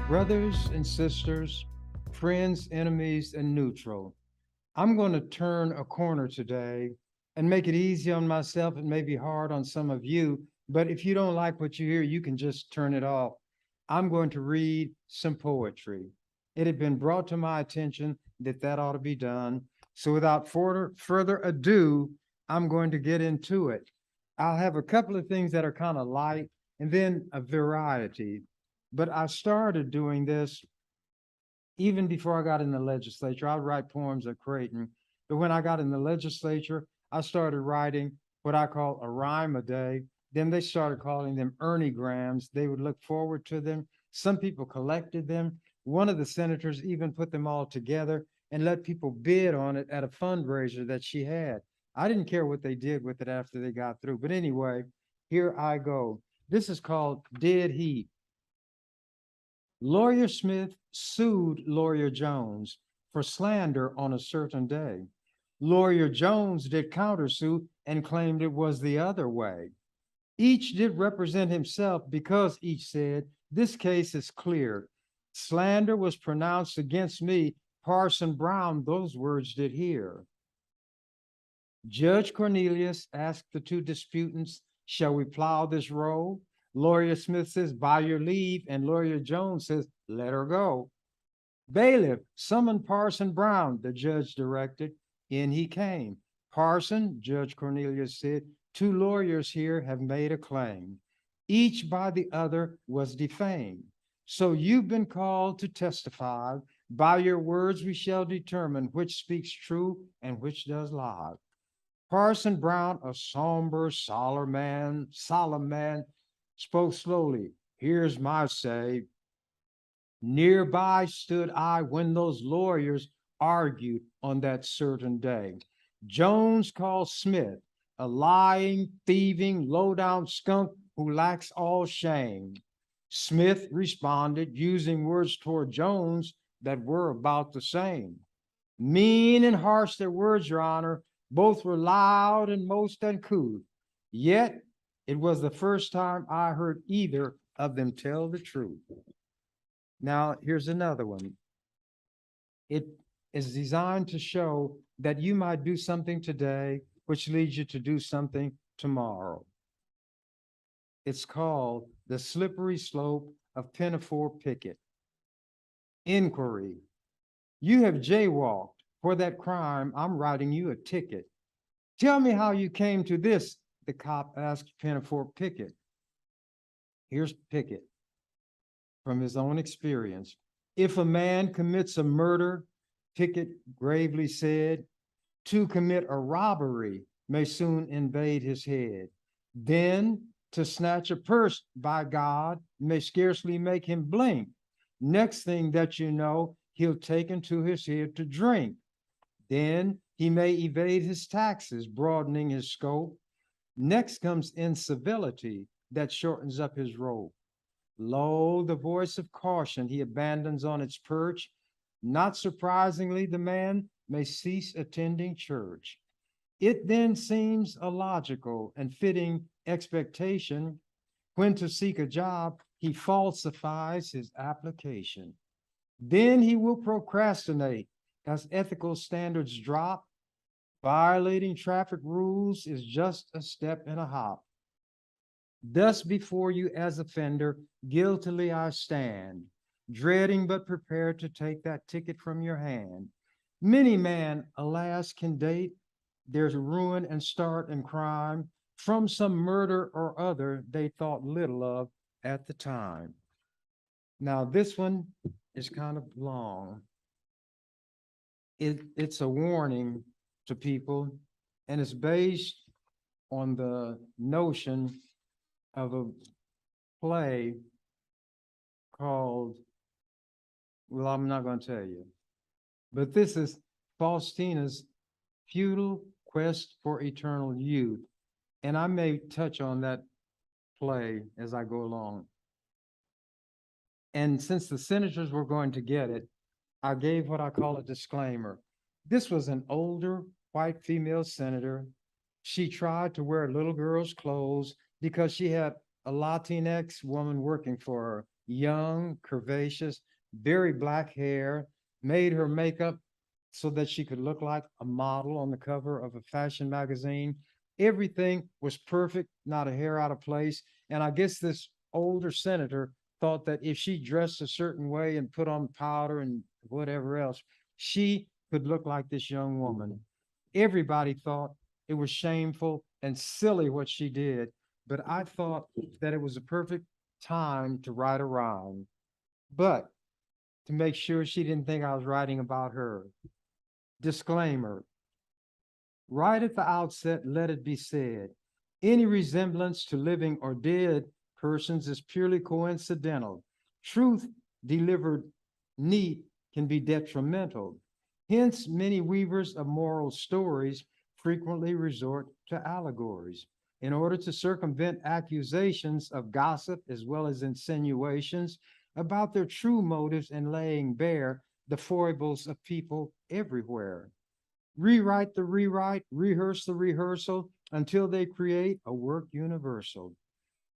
Brothers and sisters, friends, enemies, and neutral. I'm going to turn a corner today and make it easy on myself. It may be hard on some of you, but if you don't like what you hear, you can just turn it off. I'm going to read some poetry. It had been brought to my attention that that ought to be done. So without further ado, I'm going to get into it. I'll have a couple of things that are kind of light and then a variety. But I started doing this even before I got in the legislature. I'd write poems at Creighton, but when I got in the legislature, I started writing what I call a rhyme a day. Then they started calling them Ernie Grams. They would look forward to them. Some people collected them. One of the senators even put them all together and let people bid on it at a fundraiser that she had. I didn't care what they did with it after they got through. But anyway, here I go. This is called Dead Heat. Lawyer Smith sued Lawyer Jones for slander on a certain day. Lawyer Jones did countersue and claimed it was the other way. Each did represent himself because each said, this case is clear. Slander was pronounced against me. Parson Brown, those words did hear. Judge Cornelius asked the two disputants, shall we plow this row? Lawyer Smith says, by your leave, and Lawyer Jones says, let her go. Bailiff, summon Parson Brown, the judge directed. In he came. Parson, Judge Cornelius said, two lawyers here have made a claim. Each by the other was defamed. So you've been called to testify. By your words we shall determine which speaks true and which does lie. Parson Brown, a somber, solemn man, spoke slowly. Here's my say. Nearby stood I when those lawyers argued on that certain day. Jones called Smith a lying, thieving, low-down skunk who lacks all shame. Smith responded using words toward Jones that were about the same. Mean and harsh their words, Your Honor. Both were loud and most uncouth. Yet it was the first time I heard either of them tell the truth. Now, here's another one. It is designed to show that you might do something today, which leads you to do something tomorrow. It's called The Slippery Slope of Pinafore Picket. Inquiry. You have jaywalked. For that crime, I'm writing you a ticket. Tell me how you came to this, the cop asked Pinafore Picket. Here's Picket from his own experience. If a man commits a murder, Picket gravely said, to commit a robbery may soon invade his head. Then to snatch a purse, by God, may scarcely make him blink. Next thing that you know, he'll take into his head to drink. Then he may evade his taxes, broadening his scope. Next comes incivility that shortens up his rope. Lo, the voice of caution he abandons on its perch. Not surprisingly, the man may cease attending church. It then seems a logical and fitting expectation when to seek a job, he falsifies his application. Then he will procrastinate as ethical standards drop. Violating traffic rules is just a step and a hop. Thus before you as offender, guiltily I stand, dreading but prepared to take that ticket from your hand. Many man, alas, can date their ruin and start in crime from some murder or other they thought little of at the time. Now this one is kind of long. It's a warning to people, and it's based on the notion of a play called, well, I'm not going to tell you, but this is Faustina's Futile Quest for Eternal Youth. And I may touch on that play as I go along. And since the senators were going to get it, I gave what I call a disclaimer. This was an older white female senator. She tried to wear little girl's clothes because she had a Latinx woman working for her. young, curvaceous, very black hair, made her makeup so that she could look like a model on the cover of a fashion magazine. Everything was perfect, not a hair out of place. And I guess this older senator thought that if she dressed a certain way and put on powder and whatever else, she could look like this young woman. Everybody thought it was shameful and silly what she did, but I thought that it was a perfect time to write a rhyme. But to make sure she didn't think I was writing about her. Disclaimer, right at the outset, let it be said, any resemblance to living or dead persons is purely coincidental. Truth delivered neat can be detrimental. Hence, many weavers of moral stories frequently resort to allegories. In order to circumvent accusations of gossip as well as insinuations about their true motives and laying bare the foibles of people everywhere. Rewrite the rewrite, rehearse the rehearsal until they create a work universal.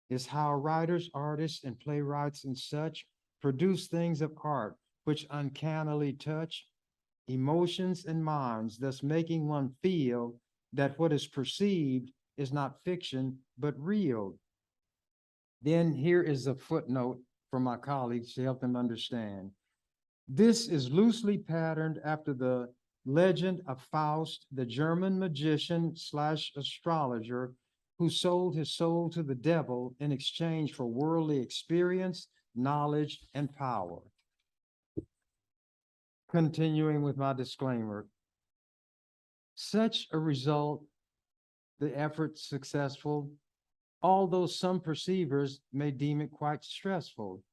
Is how writers, artists, and playwrights and such produce things of art which uncannily touch emotions and minds, thus making one feel that what is perceived is not fiction, but real. Then here is a footnote from my colleagues to help them understand. This is loosely patterned after the legend of Faust, the German magician slash astrologer who sold his soul to the devil in exchange for worldly experience, knowledge, and power. Continuing with my disclaimer, such a result, the effort successful, although some perceivers may deem it quite stressful.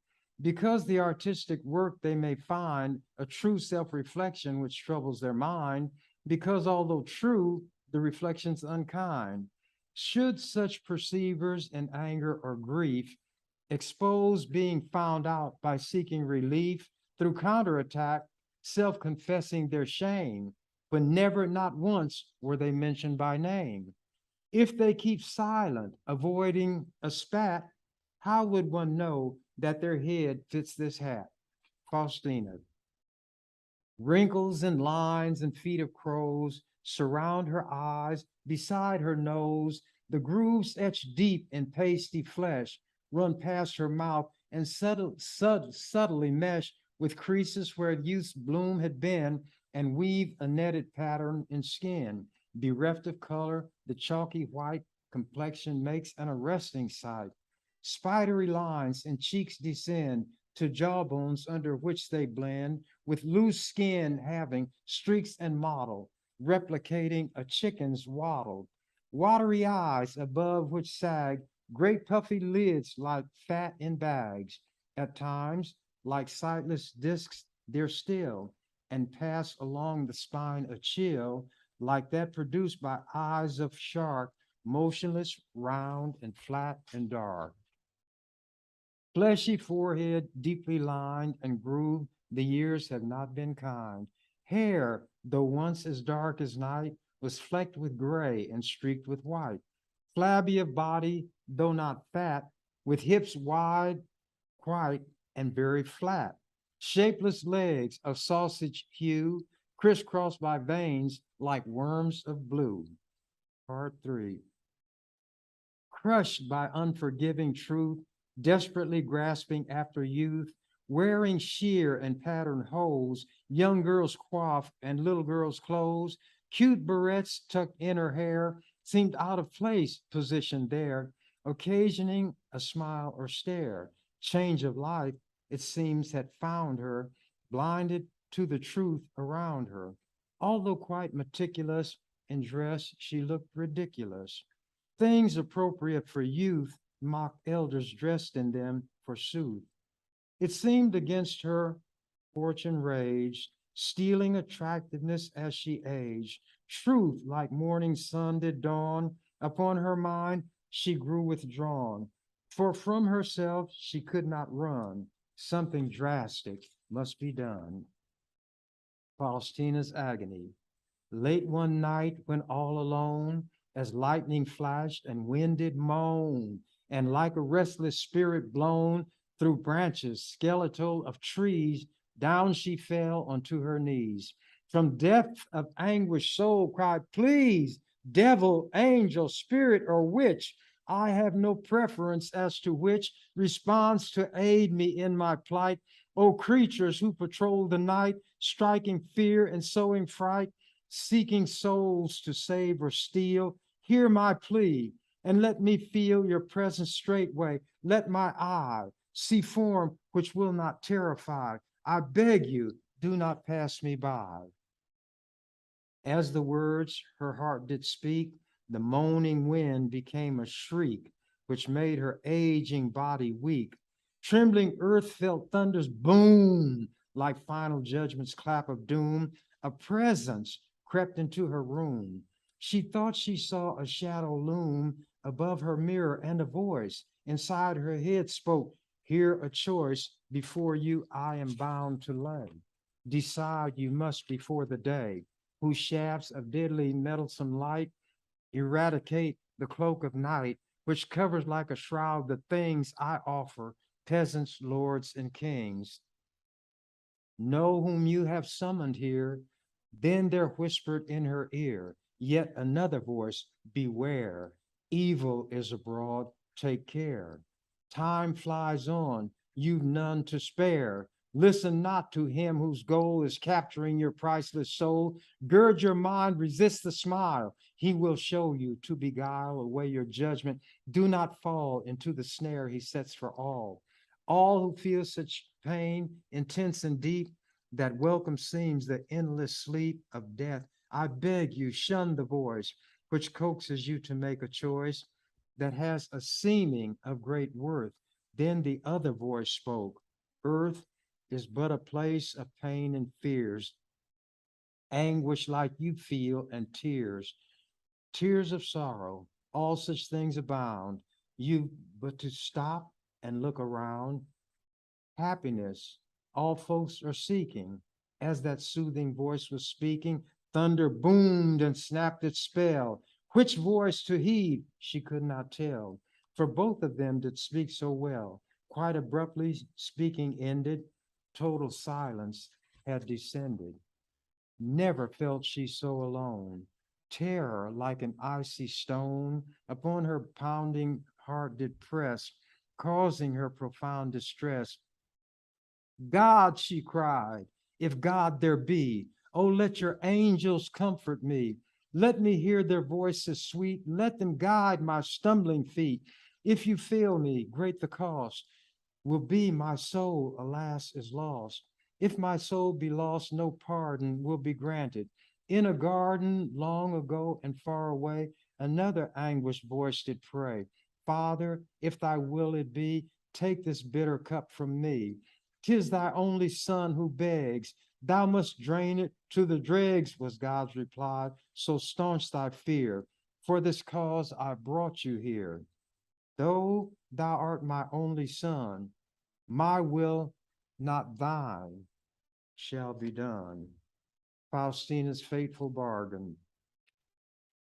Because the artistic work they may find a true self-reflection which troubles their mind, because although true, the reflection's unkind. Should such perceivers in anger or grief expose being found out by seeking relief through counterattack, self-confessing their shame, when never, not once, were they mentioned by name? If they keep silent, avoiding a spat, how would one know that their head fits this hat? Faustina. Wrinkles and lines and feet of crows surround her eyes, beside her nose. The grooves etched deep in pasty flesh run past her mouth and subtly mesh with creases where youth's bloom had been and weave a netted pattern in skin. Bereft of color, the chalky white complexion makes an arresting sight. Spidery lines in cheeks descend to jawbones under which they blend, with loose skin having streaks and mottle, replicating a chicken's waddle. Watery eyes above which sag great puffy lids like fat in bags. At times, like sightless discs, they're still and pass along the spine a chill like that produced by eyes of shark, motionless, round, and flat and dark. Fleshy forehead, deeply lined and grooved, the years have not been kind. Hair, though once as dark as night, was flecked with gray and streaked with white. Flabby of body, though not fat, with hips wide, quite, and very flat. Shapeless legs of sausage hue, crisscrossed by veins like worms of blue. Part 3. Crushed by unforgiving truth, desperately grasping after youth, wearing sheer and patterned hose, young girls' coif and little girls' clothes, cute barrettes tucked in her hair seemed out of place positioned there, occasioning a smile or stare. Change of life, it seems, had found her, blinded to the truth around her. Although quite meticulous in dress, she looked ridiculous. Things appropriate for youth mocked elders dressed in them, forsooth. It seemed against her fortune raged, stealing attractiveness as she aged. Truth, like morning sun, did dawn upon her mind. She grew withdrawn, for from herself she could not run. Something drastic must be done. Faustina's agony. Late one night, when all alone, as lightning flashed and wind did moan, and like a restless spirit blown through branches skeletal of trees, down she fell onto her knees. From depth of anguish, soul cried, please, devil, angel, spirit, or witch, I have no preference as to which responds to aid me in my plight. O creatures who patrol the night, striking fear and sowing fright, seeking souls to save or steal, hear my plea and let me feel your presence straightway. Let my eye see form which will not terrify. I beg you, do not pass me by. As the words her heart did speak, the moaning wind became a shriek, which made her aging body weak. Trembling earth felt thunder's boom, like final judgment's clap of doom. A presence crept into her room. She thought she saw a shadow loom above her mirror, and a voice inside her head spoke, here a choice before you I am bound to lay. Decide you must before the day, whose shafts of deadly meddlesome light eradicate the cloak of night, which covers like a shroud the things I offer, peasants, lords, and kings. Know whom you have summoned here. Then there whispered in her ear yet another voice, beware, evil is abroad, take care. Time flies on, you've none to spare. Listen not to him whose goal is capturing your priceless soul. Gird your mind, resist the smile. He will show you to beguile away your judgment. Do not fall into the snare he sets for all. All who feel such pain, intense and deep, that welcome seems the endless sleep of death. I beg you, shun the voice which coaxes you to make a choice that has a seeming of great worth. Then the other voice spoke, earth is but a place of pain and fears, anguish like you feel and tears, tears of sorrow, all such things abound. You but to stop and look around, happiness all folks are seeking. As that soothing voice was speaking, thunder boomed and snapped its spell. Which voice to heed she could not tell, for both of them did speak so well. Quite abruptly speaking ended, total silence had descended. Never felt she so alone. Terror like an icy stone upon her pounding heart did press, causing her profound distress. God, she cried, if God there be, oh, let your angels comfort me. Let me hear their voices sweet. Let them guide my stumbling feet. If you fail me, great the cost will be. My soul, alas, is lost. If my soul be lost, no pardon will be granted. In a garden long ago and far away, another anguished voice did pray. Father, if thy will it be, take this bitter cup from me. 'Tis thy only son who begs. Thou must drain it to the dregs, was God's reply. So staunch thy fear. For this cause I brought you here. Though thou art my only son, my will, not thine, shall be done. Faustina's fateful bargain.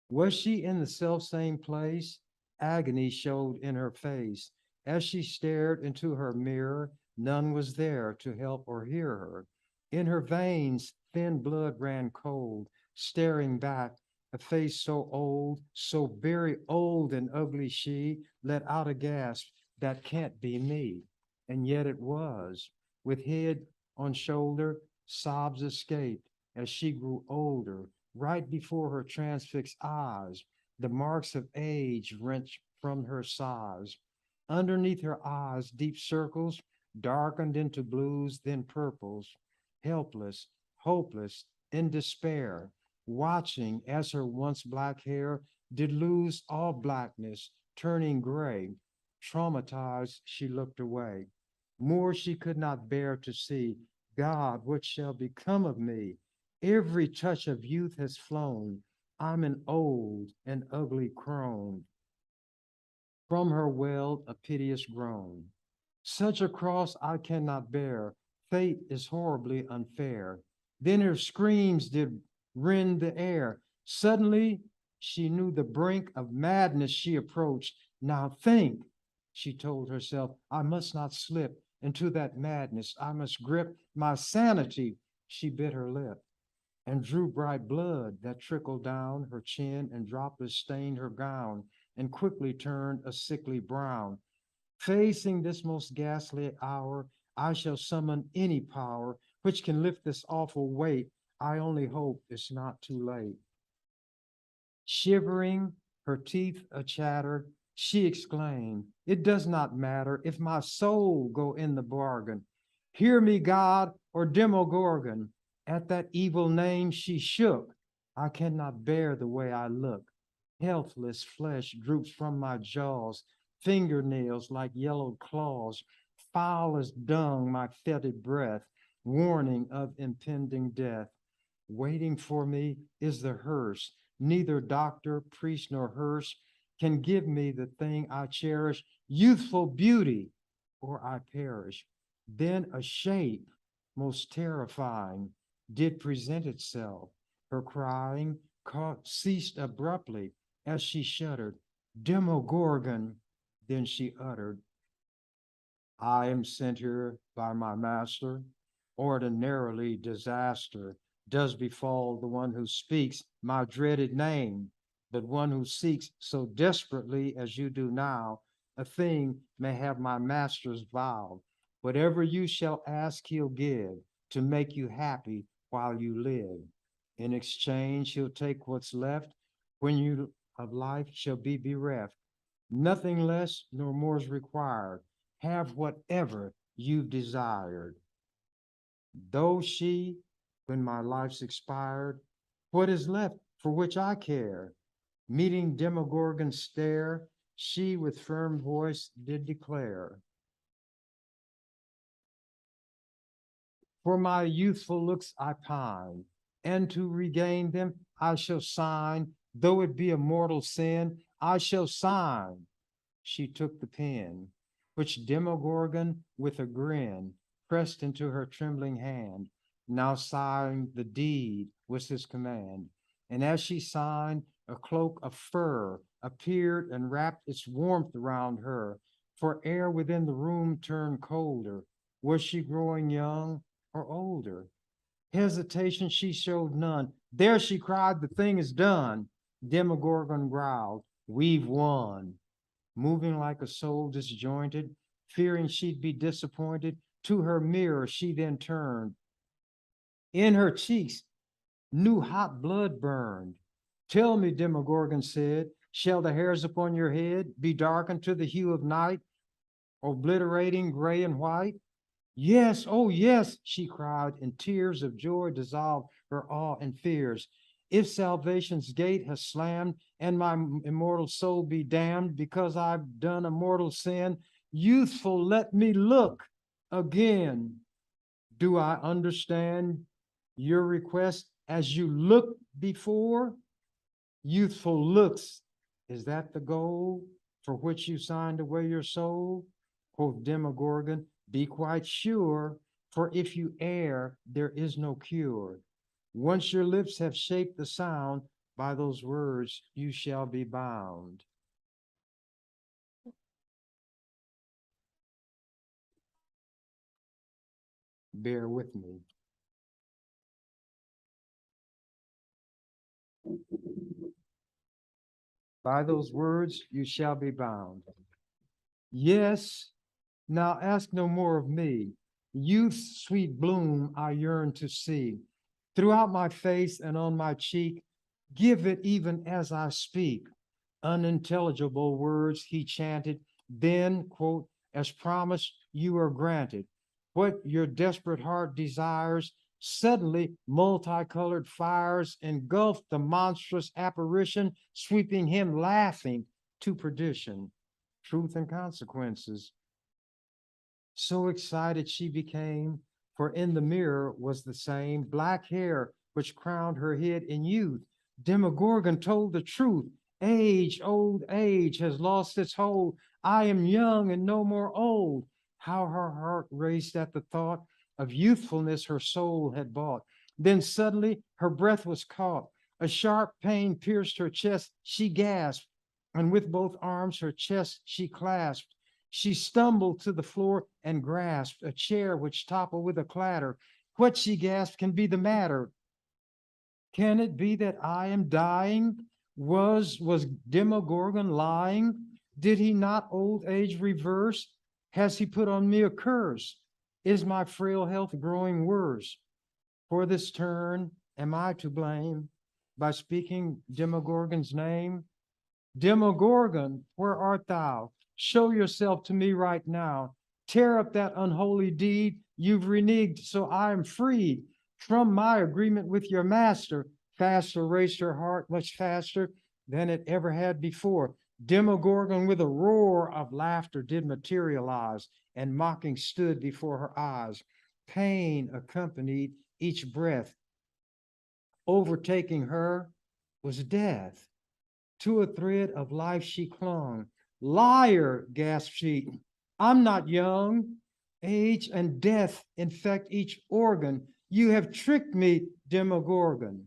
Was she in the selfsame place? Agony showed in her face. As she stared into her mirror, none was there to help or hear her. In her veins, thin blood ran cold, staring back, a face so old, so very old and ugly she let out a gasp, that can't be me. And yet it was. With head on shoulder, sobs escaped as she grew older. Right before her transfixed eyes, the marks of age wrenched from her sighs. Underneath her eyes, deep circles darkened into blues, then purples, helpless, hopeless, in despair, watching as her once black hair did lose all blackness, turning gray. Traumatized, she looked away. More she could not bear to see. God, what shall become of me? Every touch of youth has flown. I'm an old and ugly crone. From her welled a piteous groan. Such a cross I cannot bear. Fate is horribly unfair. Then her screams did rend the air. Suddenly she knew the brink of madness she approached. Now think, She told herself, I must not slip into that madness. I must grip my sanity. She bit her lip and drew bright blood that trickled down her chin, and droplets stained her gown and quickly turned a sickly brown. Facing this most ghastly hour, I shall summon any power which can lift this awful weight. I only hope it's not too late. Shivering, her teeth a chatter, she exclaimed, it does not matter if my soul go in the bargain. Hear me, God, or Demogorgon. At that evil name she shook. I cannot bear the way I look. Healthless flesh droops from my jaws, fingernails like yellowed claws, foul as dung my fetid breath, warning of impending death. Waiting for me is the hearse. Neither doctor, priest, nor hearse can give me the thing I cherish, youthful beauty, or I perish. Then a shape most terrifying did present itself. Her crying ceased abruptly as she shuddered. Demogorgon, then she uttered, I am sent here by my master. Ordinarily disaster does befall the one who speaks my dreaded name, but one who seeks so desperately as you do now, a thing may have my master's vow. Whatever you shall ask, he'll give to make you happy while you live. In exchange, he'll take what's left when you of life shall be bereft. Nothing less nor more is required. Have whatever you've desired. Though she, when my life's expired, what is left for which I care? Meeting Demogorgon's stare, she with firm voice did declare, for my youthful looks I pine, and to regain them I shall sign, though it be a mortal sin, I shall sign. She took the pen, which Demogorgon with a grin pressed into her trembling hand. Now signed the deed was his command. And as she signed, a cloak of fur appeared and wrapped its warmth around her, for air within the room turned colder. Was she growing young or older? Hesitation she showed none. There, she cried, the thing is done. Demogorgon growled, we've won. Moving like a soul disjointed, fearing she'd be disappointed, to her mirror she then turned. In her cheeks, new hot blood burned. Tell me, Demogorgon said, shall the hairs upon your head be darkened to the hue of night, obliterating gray and white? Yes, oh yes, she cried, and tears of joy dissolved her awe and fears. If salvation's gate has slammed and my immortal soul be damned because I've done a mortal sin, youthful, let me look again. Do I understand your request as you looked before? Youthful looks, is that the goal for which you signed away your soul? Quoth Demogorgon, be quite sure, for if you err, there is no cure. Once your lips have shaped the sound, by those words you shall be bound. Bear with me. By those words you shall be bound. Yes, now ask no more of me. Youth's sweet bloom I yearn to see. Throughout my face and on my cheek, give it even as I speak. Unintelligible words he chanted, then, quote, as promised, you are granted. What your desperate heart desires, suddenly multicolored fires engulfed the monstrous apparition, sweeping him laughing to perdition. Truth and consequences. So excited she became, for in the mirror was the same black hair which crowned her head in youth. Demogorgon told the truth. Age, old age, has lost its hold. I am young and no more old. How her heart raced at the thought of youthfulness her soul had bought. Then suddenly her breath was caught. A sharp pain pierced her chest. She gasped, and with both arms her chest she clasped. She stumbled to the floor and grasped a chair which toppled with a clatter. What, she gasped, can be the matter? Can it be that I am dying? Was Demogorgon lying? Did he not old age reverse? Has he put on me a curse? Is my frail health growing worse? For this turn, am I to blame by speaking Demogorgon's name? Demogorgon, where art thou? Show yourself to me right now. Tear up that unholy deed you've reneged, so I am freed from my agreement with your master. Faster raced her heart, much faster than it ever had before. Demogorgon with a roar of laughter did materialize, and mocking stood before her eyes. Pain accompanied each breath. Overtaking her was death. To a thread of life she clung. Liar, gasped she, I'm not young. Age and death infect each organ. You have tricked me, Demogorgon.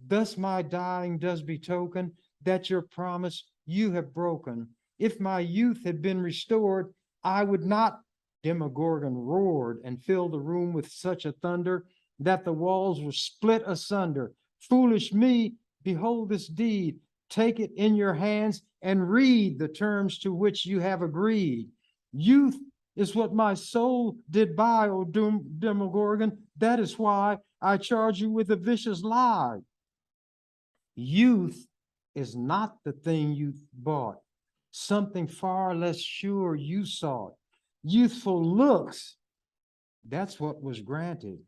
Thus my dying does betoken that your promise you have broken. If my youth had been restored, I would not. Demogorgon roared and filled the room with such a thunder that the walls were split asunder. Foolish me, behold this deed. Take it in your hands and read the terms to which you have agreed. Youth is what my soul did buy, O Demogorgon. That is why I charge you with a vicious lie. Youth is not the thing you bought. Something far less sure you sought. Youthful looks, that's what was granted.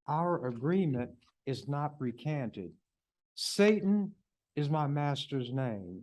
Our agreement is not recanted. Satan is my master's name.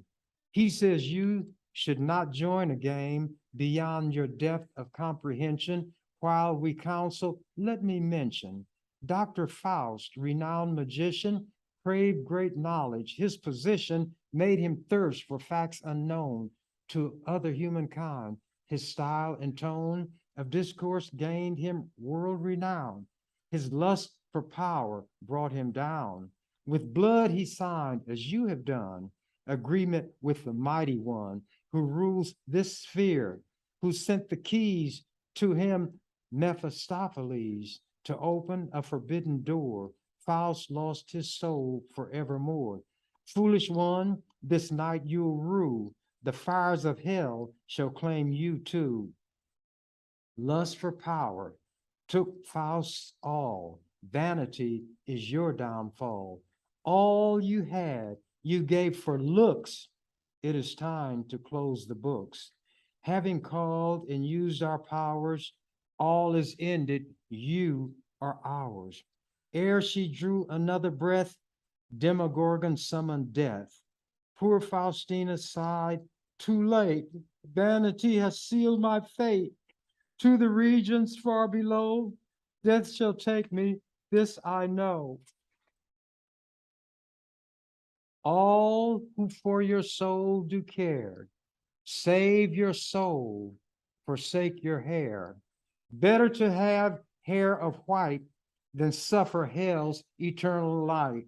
He says you should not join a game beyond your depth of comprehension. While we counsel, let me mention, Dr. Faust, renowned magician, craved great knowledge. His position made him thirst for facts unknown to other humankind. His style and tone of discourse gained him world renown. His lust for power brought him down. With blood he signed, as you have done, agreement with the mighty one who rules this sphere, who sent the keys to him, Mephistopheles, to open a forbidden door. Faust lost his soul forevermore. Foolish one, this night you'll rue. The fires of hell shall claim you too. Lust for power took Faust's all. Vanity is your downfall. All you had, you gave for looks. It is time to close the books. Having called and used our powers, all is ended, you are ours. Ere she drew another breath, Demogorgon summoned death. Poor Faustina sighed, too late, vanity has sealed my fate. To the regions far below, death shall take me, this I know. All who for your soul do care, save your soul, forsake your hair. Better to have hair of white than suffer hell's eternal light.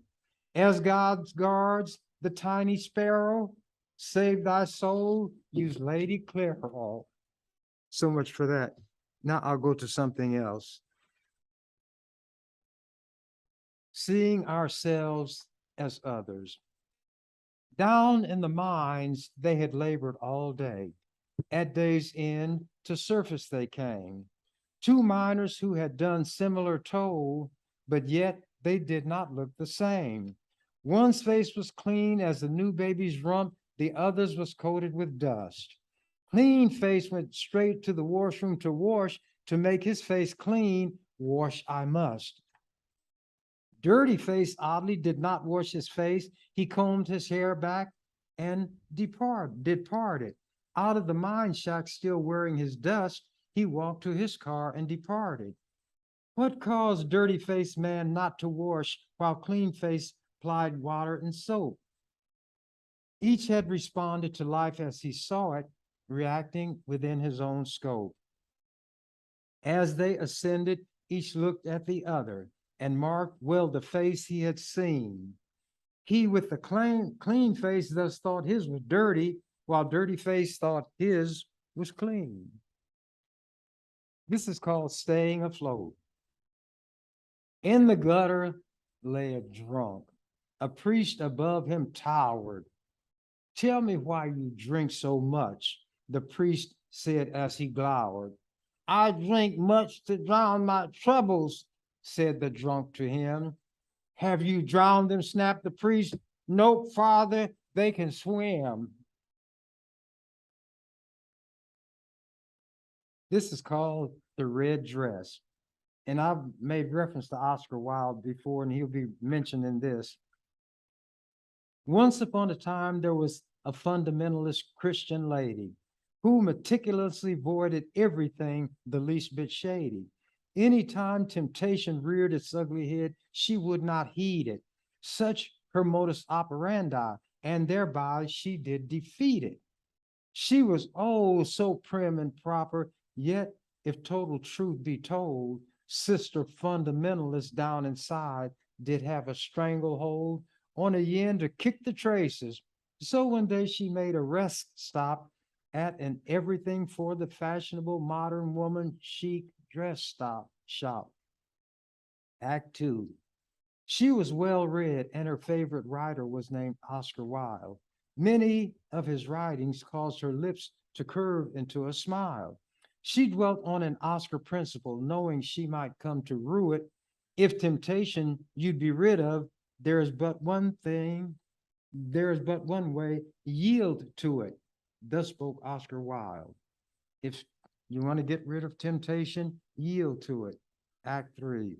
As God guards the tiny sparrow, save thy soul, use Lady Clairol. So much for that. Now I'll go to something else. Seeing ourselves as others. Down in the mines, they had labored all day. At day's end, to surface they came. Two miners who had done similar toll, but yet they did not look the same. One's face was clean as the new baby's rump, the other's was coated with dust. Clean face went straight to the washroom to wash. To make his face clean, wash I must. Dirty face oddly did not wash his face. He combed his hair back and departed. Out of the mine shack, still wearing his dust, he walked to his car and departed. What caused dirty face man not to wash while clean face applied water and soap? Each had responded to life as he saw it, reacting within his own scope. As they ascended, each looked at the other and marked well the face he had seen. He with the clean face thus thought his was dirty, while dirty face thought his was clean. This is called staying afloat. In the gutter lay a drunk. A priest above him towered. Tell me why you drink so much, the priest said as he glowered. I drink much to drown my troubles, said the drunk to him. Have you drowned them? Snapped the priest. Nope, father, they can swim. This is called the red dress. And I've made reference to Oscar Wilde before, and he'll be mentioned in this. Once upon a time, there was a fundamentalist Christian lady who meticulously avoided everything the least bit shady. Anytime temptation reared its ugly head, she would not heed it. Such her modus operandi, and thereby she did defeat it. She was oh so prim and proper, yet if total truth be told, sister fundamentalist down inside did have a stranglehold on a yen to kick the traces. So one day she made a rest stop at an everything for the fashionable modern woman chic dress shop. Act 2. She was well read, and her favorite writer was named Oscar Wilde. Many of his writings caused her lips to curve into a smile. She dwelt on an Oscar principle, knowing she might come to rue it. If temptation you'd be rid of, there is but one way, yield to it. Thus spoke Oscar Wilde. If you want to get rid of temptation, yield to it. Act 3.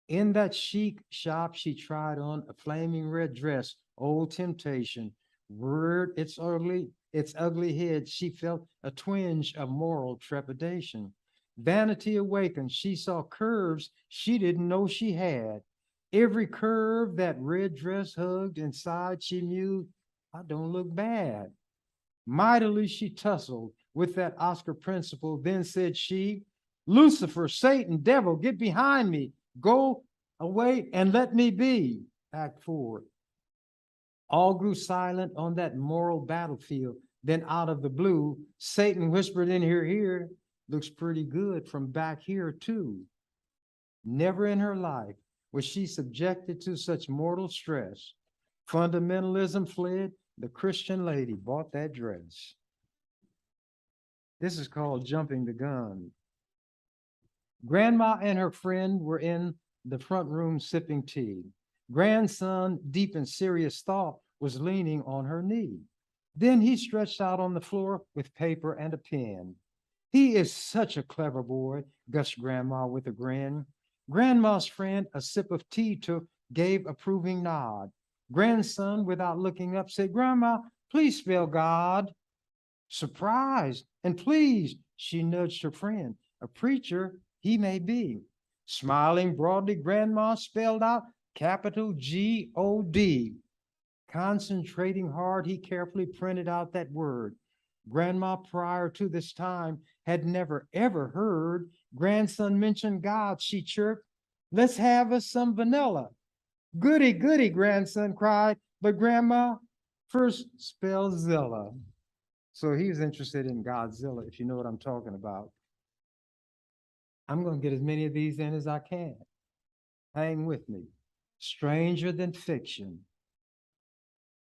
In that chic shop, she tried on a flaming red dress. Old temptation reared its ugly head. She felt a twinge of moral trepidation. Vanity awakened. She saw curves she didn't know she had. Every curve that red dress hugged inside, she mused, I don't look bad. Mightily she tussled with that Oscar principle. Then said she, Lucifer, Satan, devil, get behind me. Go away and let me be. Act 4. All grew silent on that moral battlefield. Then out of the blue, Satan whispered in her ear, looks pretty good from back here too. Never in her life was she subjected to such mortal stress. Fundamentalism fled. The Christian lady bought that dress. This is called jumping the gun. Grandma and her friend were in the front room sipping tea. Grandson, deep in serious thought, was leaning on her knee. Then he stretched out on the floor with paper and a pen. He is such a clever boy, gushed Grandma with a grin. Grandma's friend, a sip of tea took, gave approving nod. Grandson, without looking up, said, Grandma, please spell God. Surprised and pleased, she nudged her friend. A preacher he may be. Smiling broadly, Grandma spelled out capital G-O-D. Concentrating hard, he carefully printed out that word. Grandma, prior to this time, had never ever heard grandson mention God. She chirped, let's have us some vanilla. Goody, goody, grandson cried, but Grandma first spelled Zilla. So he was interested in Godzilla, if you know what I'm talking about. I'm going to get as many of these in as I can. Hang with me. Stranger than fiction.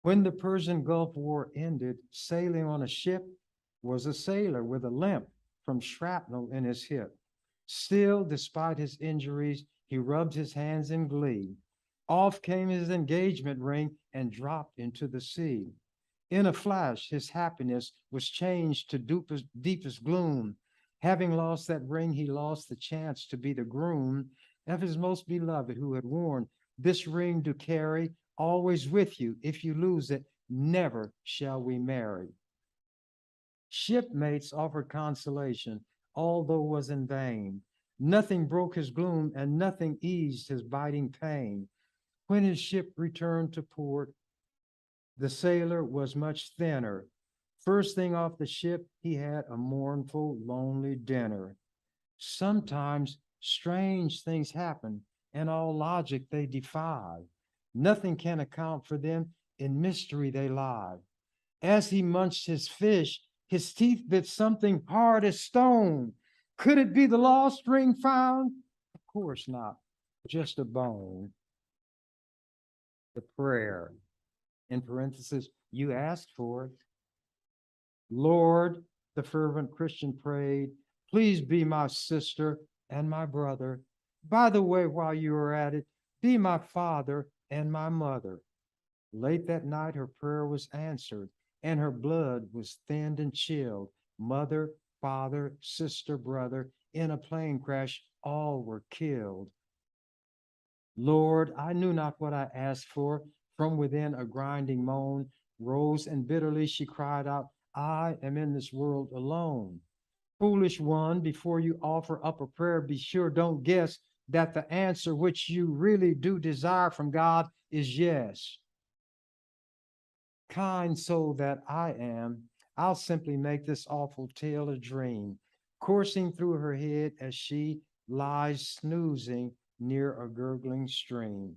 When the Persian Gulf War ended, sailing on a ship was a sailor with a limp from shrapnel in his hip. Still, despite his injuries, he rubbed his hands in glee. Off came his engagement ring and dropped into the sea. In a flash, his happiness was changed to deepest gloom. Having lost that ring, he lost the chance to be the groom of his most beloved, who had worn this ring to carry always with you. If you lose it, never shall we marry. Shipmates offered consolation, although was in vain. Nothing broke his gloom, and nothing eased his biting pain. When his ship returned to port, the sailor was much thinner. First thing off the ship, he had a mournful, lonely dinner. Sometimes strange things happen, and all logic they defy. Nothing can account for them, in mystery they lie. As he munched his fish, His teeth bit something hard as stone. Could it be the lost ring found? Of course not, just a bone. The prayer, in parentheses, you asked for it. Lord, the fervent Christian prayed, please be my sister and my brother. By the way, while you are at it, be my father and my mother. Late that night, her prayer was answered, and her blood was thinned and chilled. Mother, father, sister, brother, in a plane crash, all were killed. Lord, I knew not what I asked for. From within a grinding moan rose, and bitterly she cried out, I am in this world alone. Foolish one, before you offer up a prayer, be sure don't guess that the answer which you really do desire from God is yes. Kind soul that I am, I'll simply make this awful tale a dream, coursing through her head as she lies snoozing near a gurgling stream.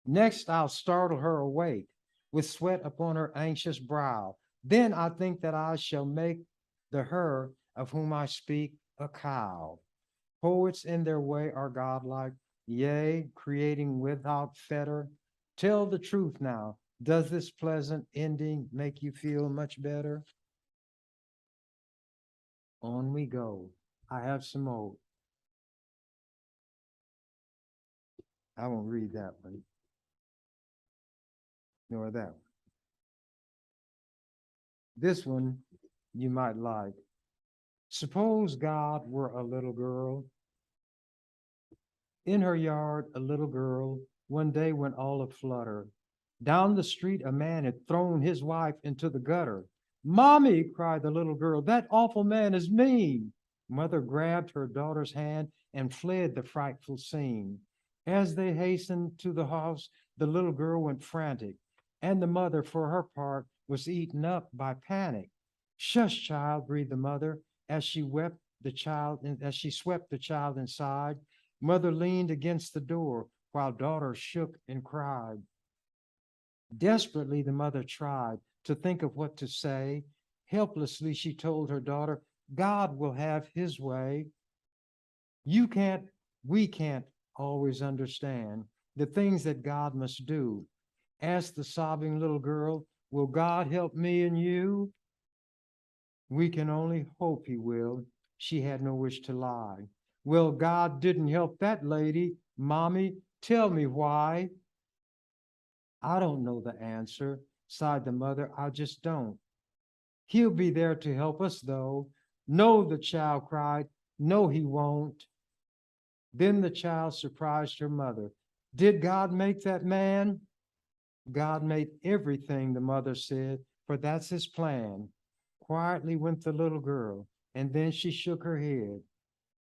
Next, I'll startle her awake with sweat upon her anxious brow. Then I think that I shall make the her of whom I speak a cow. Poets in their way are godlike, yea, creating without fetter. Tell the truth now. Does this pleasant ending make you feel much better? On we go. I have some more. I won't read that one, nor that one. This one you might like. Suppose God were a little girl. In her yard, a little girl one day went all aflutter. Down the street, a man had thrown his wife into the gutter. Mommy, cried the little girl, that awful man is mean. Mother grabbed her daughter's hand and fled the frightful scene. As they hastened to the house, the little girl went frantic, and the mother, for her part, was eaten up by panic. Shush, child, breathed the mother as she wept the child, as she swept the child inside. Mother leaned against the door while daughter shook and cried. Desperately, the mother tried to think of what to say. Helplessly, she told her daughter, God will have his way. You can't, we can't always understand the things that God must do. Asked the sobbing little girl, will God help me and you? We can only hope he will. She had no wish to lie. Well, God didn't help that lady. Mommy, tell me why. I don't know the answer, sighed the mother. I just don't. He'll be there to help us, though. No, the child cried. No, he won't. Then the child surprised her mother. Did God make that man? God made everything, the mother said, for that's his plan. Quietly went the little girl, and then she shook her head.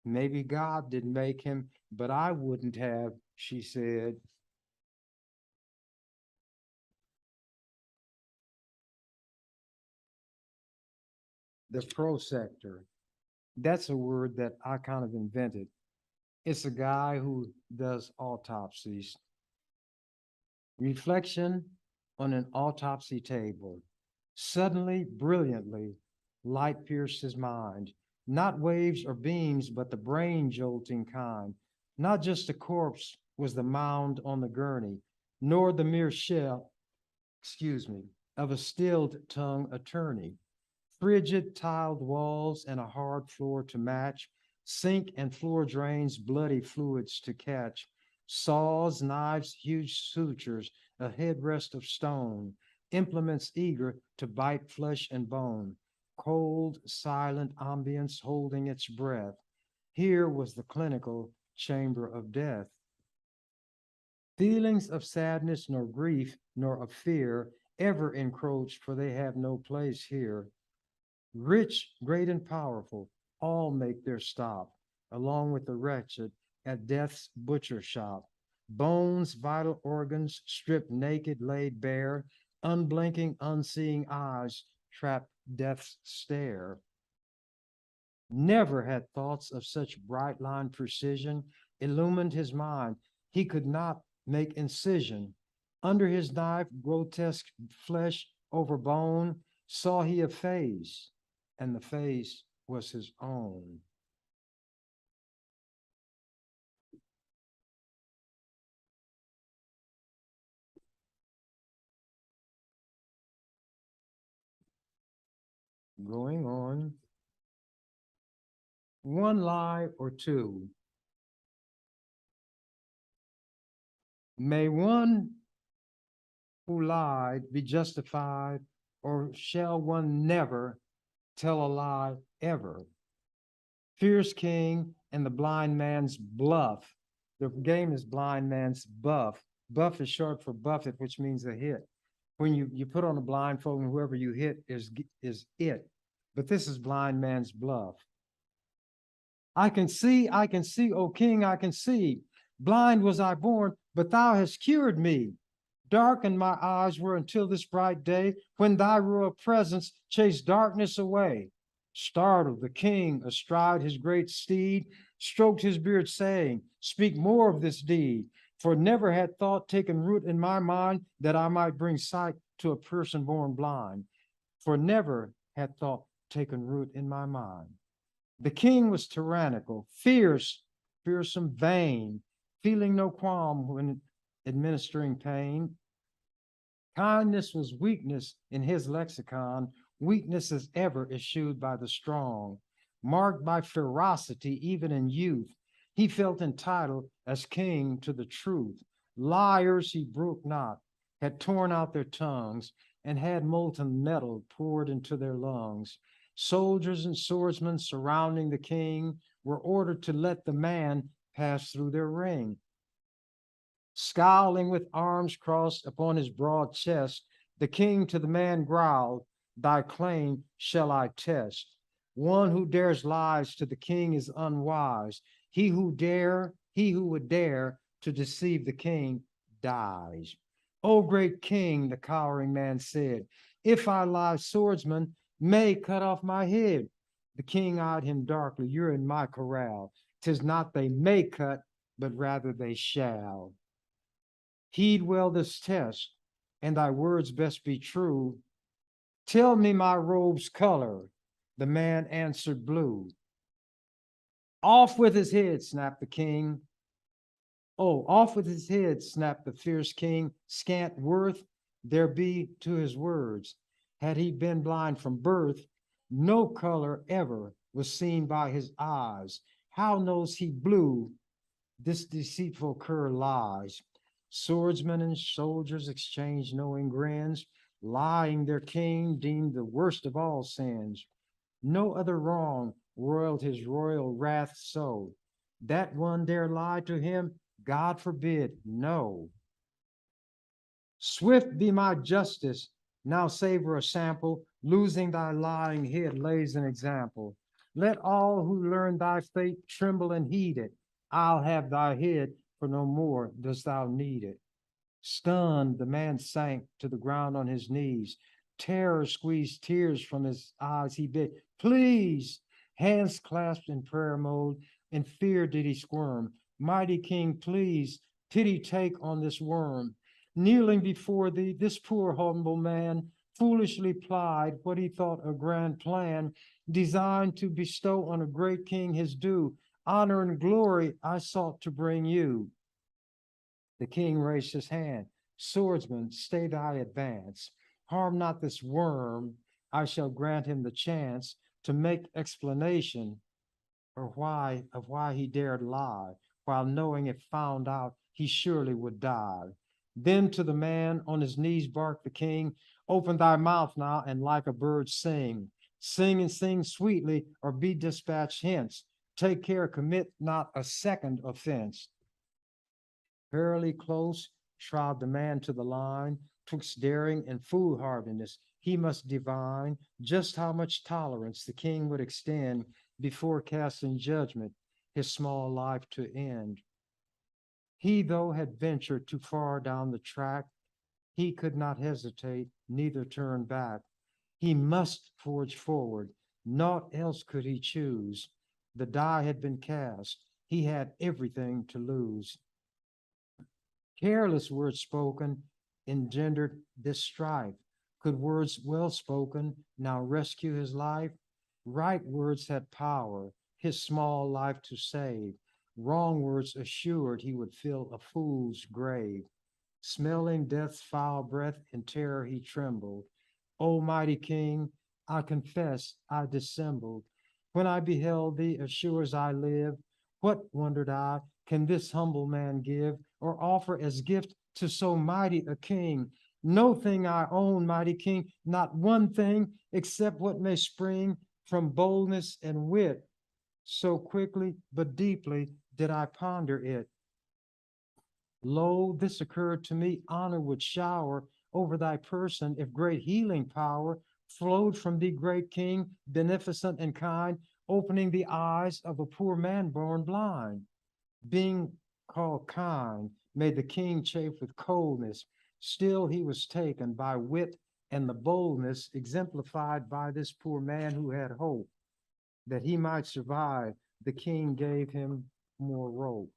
Maybe God didn't make him, but I wouldn't have, she said. The prosector. That's a word that I kind of invented. It's a guy who does autopsies. Reflection on an autopsy table. Suddenly, brilliantly, light pierced his mind. Not waves or beams, but the brain jolting kind. Not just a corpse was the mound on the gurney, nor the mere shell, of a stilled tongue attorney. Frigid tiled walls and a hard floor to match, sink and floor drains, bloody fluids to catch, saws, knives, huge sutures, a headrest of stone, implements eager to bite flesh and bone, cold, silent ambience holding its breath. Here was the clinical chamber of death. Feelings of sadness, nor grief, nor of fear ever encroach, for they have no place here. Rich, great, and powerful, all make their stop, along with the wretched, at death's butcher shop. Bones, vital organs, stripped naked, laid bare, unblinking, unseeing eyes trap death's stare. Never had thoughts of such bright line precision illumined his mind. He could not make incision. Under his knife, grotesque flesh over bone, saw he a face, and the face was his own. Going on. One lie or two. May one who lied be justified, or shall one never tell a lie ever? Fierce king and the blind man's bluff. The game is blind man's buff. Buff is short for buffet, which means a hit. When you put on a blindfold and whoever you hit is it. But this is blind man's bluff. I can see, O king, I can see. Blind was I born, but thou hast cured me. Darkened my eyes were until this bright day, when thy royal presence chased darkness away. Startled, the king, astride his great steed, stroked his beard, saying, speak more of this deed. For never had thought taken root in my mind that I might bring sight to a person born blind. For never had thought taken root in my mind. The king was tyrannical, fierce, fearsome, vain, feeling no qualm when administering pain. Kindness was weakness in his lexicon, weakness as ever eschewed by the strong. Marked by ferocity even in youth, he felt entitled as king to the truth. Liars he broke not, had torn out their tongues, and had molten metal poured into their lungs. Soldiers and swordsmen surrounding the king were ordered to let the man pass through their ring. Scowling with arms crossed upon his broad chest, the king to the man growled, thy claim shall I test. One who dares lies to the king is unwise. He who would dare to deceive the king dies. O great king, the cowering man said, if I lie, swordsman may cut off my head. The king eyed him darkly, you're in my corral. 'Tis not they may cut, but rather they shall. Heed well this test, and thy words best be true. Tell me my robe's color. The man answered blue. Off with his head, snapped the king. Oh, off with his head, snapped the fierce king. Scant worth there be to his words. Had he been blind from birth, no color ever was seen by his eyes. How knows he blue? This deceitful cur lies. Swordsmen and soldiers exchanged knowing grins. Lying their king deemed the worst of all sins. No other wrong roiled his royal wrath so. That one dare lie to him, God forbid, no. Swift be my justice, now savor a sample. Losing thy lying head lays an example. Let all who learn thy fate tremble and heed it. I'll have thy head, for no more dost thou need it. Stunned, the man sank to the ground on his knees. Terror squeezed tears from his eyes. He bid, please. Hands clasped in prayer mode, in fear did he squirm. Mighty king, please, pity take on this worm. Kneeling before thee, this poor humble man foolishly plied what he thought a grand plan, designed to bestow on a great king his due. Honor and glory I sought to bring you. The king raised his hand. Swordsman, stay thy advance. Harm not this worm. I shall grant him the chance to make explanation of why he dared lie, while knowing if found out, he surely would die. Then to the man on his knees barked the king, open thy mouth now and like a bird sing. Sing and sing sweetly, or be dispatched hence. Take care, commit not a second offense. Verily close trod the man to the line, twixt daring and foolhardiness. He must divine just how much tolerance the king would extend before casting judgment, his small life to end. He, though, had ventured too far down the track, he could not hesitate, neither turn back. He must forge forward, naught else could he choose. The die had been cast, he had everything to lose. Careless words spoken engendered this strife. Could words well spoken now rescue his life? Right words had power, his small life to save. Wrong words assured he would fill a fool's grave. Smelling death's foul breath, in terror he trembled. O mighty King, I confess I dissembled. When I beheld thee, as sure as I live, what, wondered I, can this humble man give or offer as gift to so mighty a king? No thing I own, mighty King, not one thing, except what may spring from boldness and wit. So quickly but deeply did I ponder it. Lo, this occurred to me, honor would shower over thy person if great healing power flowed from thee, great King, beneficent and kind, opening the eyes of a poor man born blind. Being called kind, made the king chafe with coldness. Still he was taken by wit and the boldness exemplified by this poor man who had hope that he might survive. The king gave him more rope.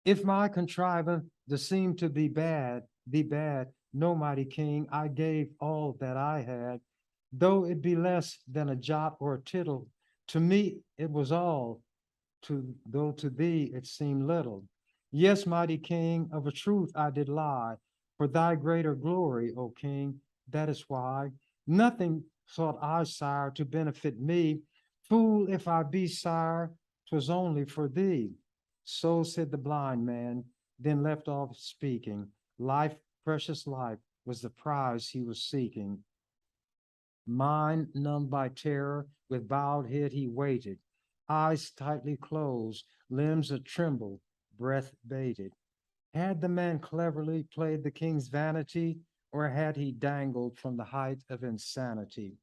If my contrivance seemed to be bad, no, mighty King, I gave all that I had, though it be less than a jot or a tittle. To me it was all, though to thee it seemed little. Yes, mighty King, of a truth I did lie, for thy greater glory, O King, that is why. Nothing sought I, sire, to benefit me. Fool if I be, sire, 'twas only for thee. So said the blind man, then left off speaking. Life, precious life, was the prize he was seeking. Mind numbed by terror, with bowed head he waited, eyes tightly closed, limbs a tremble, breath bated. Had the man cleverly played the king's vanity, or had he dangled from the height of insanity?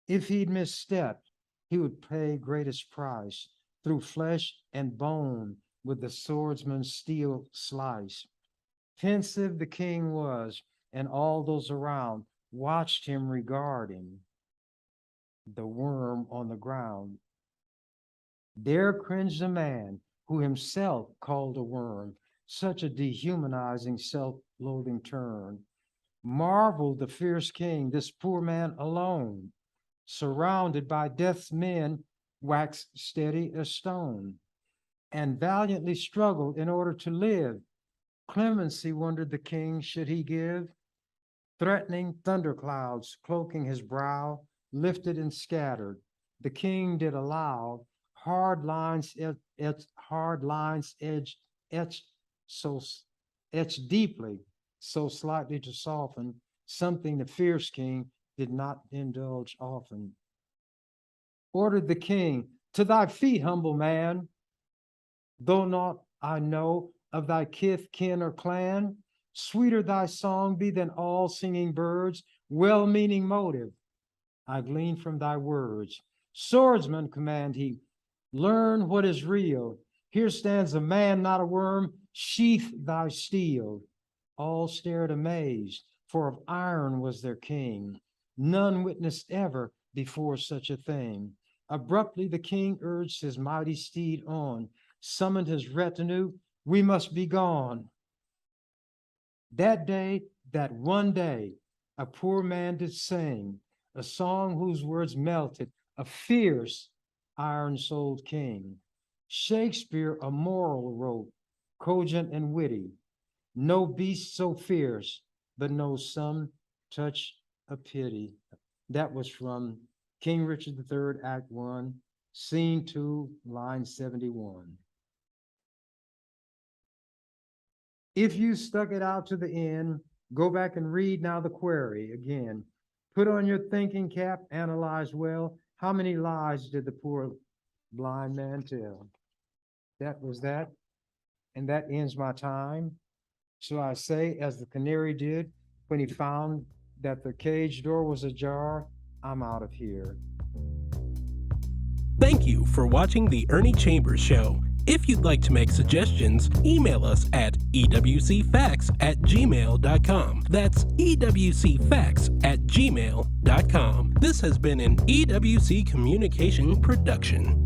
If he'd misstepped, he would pay greatest price, through flesh and bone with the swordsman's steel slice. Pensive the king was, and all those around watched him regarding the worm on the ground. There cringed a man who himself called a worm, such a dehumanizing, self-loathing turn. Marveled the fierce king, this poor man alone, surrounded by death's men, waxed steady as stone, and valiantly struggled in order to live. Clemency, wondered the king, should he give? Threatening thunderclouds, cloaking his brow, lifted and scattered. The king did allow hard lines etched deeply, so slightly to soften something the fierce king did not indulge often. Ordered the king, to thy feet, humble man, though not I know of thy kith, kin, or clan, sweeter thy song be than all singing birds, well-meaning motive I glean from thy words. Swordsman, command he, learn what is real. Here stands a man, not a worm, sheath thy steel. All stared amazed, for of iron was their king. None witnessed ever before such a thing. Abruptly the king urged his mighty steed on, summoned his retinue, we must be gone. That day, that one day, a poor man did sing, a song whose words melted a fierce, iron-souled king. Shakespeare a moral wrote, cogent and witty. No beast so fierce, but knows some touch of pity. That was from King Richard III, Act 1, Scene 2, line 71. If you stuck it out to the end, go back and read now the query again. Put on your thinking cap, analyze well. How many lies did the poor blind man tell? That was that, and that ends my time. So I say, as the canary did when he found that the cage door was ajar, I'm out of here. Thank you for watching the Ernie Chambers Show. If you'd like to make suggestions, email us at ewcfacts@gmail.com. That's ewcfacts@gmail.com. This has been an EWC Communication production.